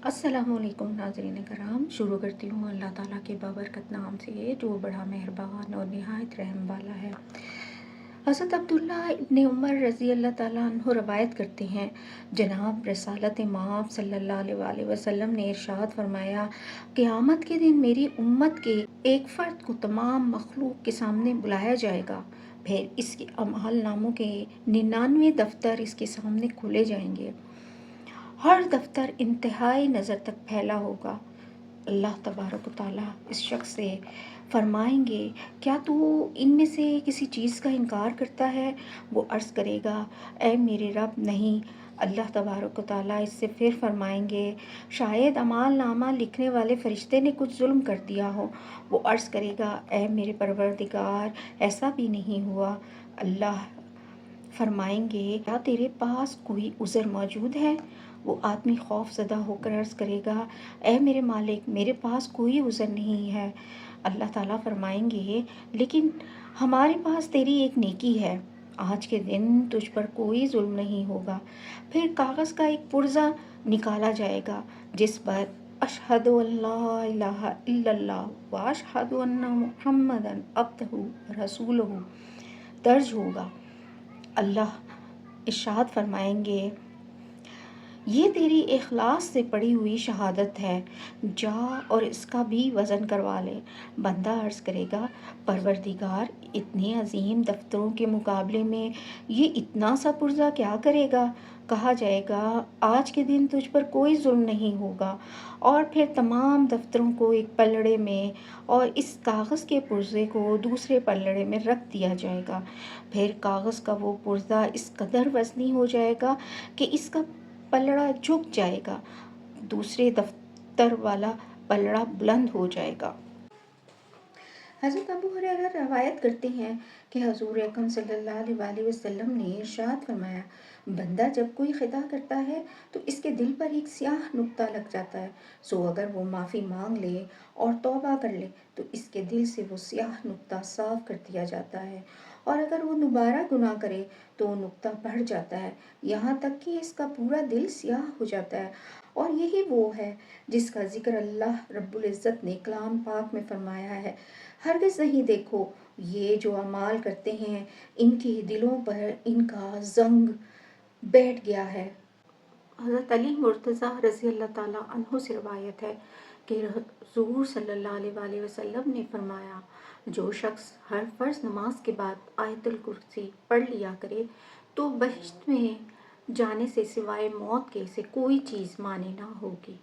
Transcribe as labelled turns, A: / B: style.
A: السلام علیکم ناظرین کرام، شروع کرتی ہوں اللہ تعالیٰ کے بابرکت نام سے جو بڑا مہربان اور نہایت رحم والا ہے۔ حضرت عبداللہ ابن عمر رضی اللہ تعالیٰ عنہ روایت کرتے ہیں، جناب رسالت مآب صلی اللہ علیہ وآلہ وسلم نے ارشاد فرمایا، قیامت کے دن میری امت کے ایک فرد کو تمام مخلوق کے سامنے بلایا جائے گا، پھر اس کے اعمال ناموں کے 99 دفتر اس کے سامنے کھولے جائیں گے۔ ہر دفتر انتہائی نظر تک پھیلا ہوگا۔ اللہ تبارک و تعالیٰ اس شخص سے فرمائیں گے، کیا تو ان میں سے کسی چیز کا انکار کرتا ہے؟ وہ عرض کرے گا، اے میرے رب نہیں۔ اللہ تبارک و تعالیٰ اس سے پھر فرمائیں گے، شاید اعمال نامہ لکھنے والے فرشتے نے کچھ ظلم کر دیا ہو۔ وہ عرض کرے گا، اے میرے پروردگار، ایسا بھی نہیں ہوا۔ اللہ فرمائیں گے، کیا تیرے پاس کوئی عذر موجود ہے؟ وہ آدمی خوف زدہ ہو کر عرض کرے گا، اے میرے مالک، میرے پاس کوئی عذر نہیں ہے۔ اللہ تعالیٰ فرمائیں گے، لیکن ہمارے پاس تیری ایک نیکی ہے، آج کے دن تجھ پر کوئی ظلم نہیں ہوگا۔ پھر کاغذ کا ایک پرزہ نکالا جائے گا جس پر اشہد ان لا الہ الا اللہ و اشہد ان محمدً عبدہ و رسولہ درج ہوگا۔ اللہ ارشاد فرمائیں گے، یہ تیری اخلاص سے پڑی ہوئی شہادت ہے، جا اور اس کا بھی وزن کروا لے۔ بندہ عرض کرے گا، پروردگار، اتنے عظیم دفتروں کے مقابلے میں یہ اتنا سا پرزہ کیا کرے گا؟ کہا جائے گا، آج کے دن تجھ پر کوئی ظلم نہیں ہوگا۔ اور پھر تمام دفتروں کو ایک پلڑے میں اور اس کاغذ کے پرزے کو دوسرے پلڑے میں رکھ دیا جائے گا۔ پھر کاغذ کا وہ پرزہ اس قدر وزنی ہو جائے گا کہ اس کا پلڑا جھک جائے گا، دوسرے دفتر والا پلڑا بلند ہو جائے گا۔ حضرت ابو ہریرہ روایت کرتے ہیں کہ حضور اکرم صلی اللہ علیہ وآلہ وسلم نے ارشاد فرمایا، بندہ جب کوئی خطا کرتا ہے تو اس کے دل پر ایک سیاہ نقطہ لگ جاتا ہے، سو اگر وہ معافی مانگ لے اور توبہ کر لے تو اس کے دل سے وہ سیاہ نقطہ صاف کر دیا جاتا ہے، اور اگر وہ دوبارہ گناہ کرے تو وہ نقطہ بڑھ جاتا ہے، یہاں تک کہ اس کا پورا دل سیاہ ہو جاتا ہے۔ اور یہی وہ ہے جس کا ذکر اللہ رب العزت نے کلام پاک میں فرمایا ہے، ہرگز نہیں دیکھو، یہ جو اعمال کرتے ہیں ان کے دلوں پر ان کا زنگ بیٹھ گیا ہے۔ حضرت علی مرتضیٰ رضی اللہ تعالیٰ عنہ سے روایت ہے کہ حضور صلی اللہ علیہ وآلہ وسلم نے فرمایا، جو شخص ہر فرض نماز کے بعد آیت الکرسی پڑھ لیا کرے تو بہشت میں جانے سے سوائے موت کے اسے کوئی چیز مانے نہ ہوگی۔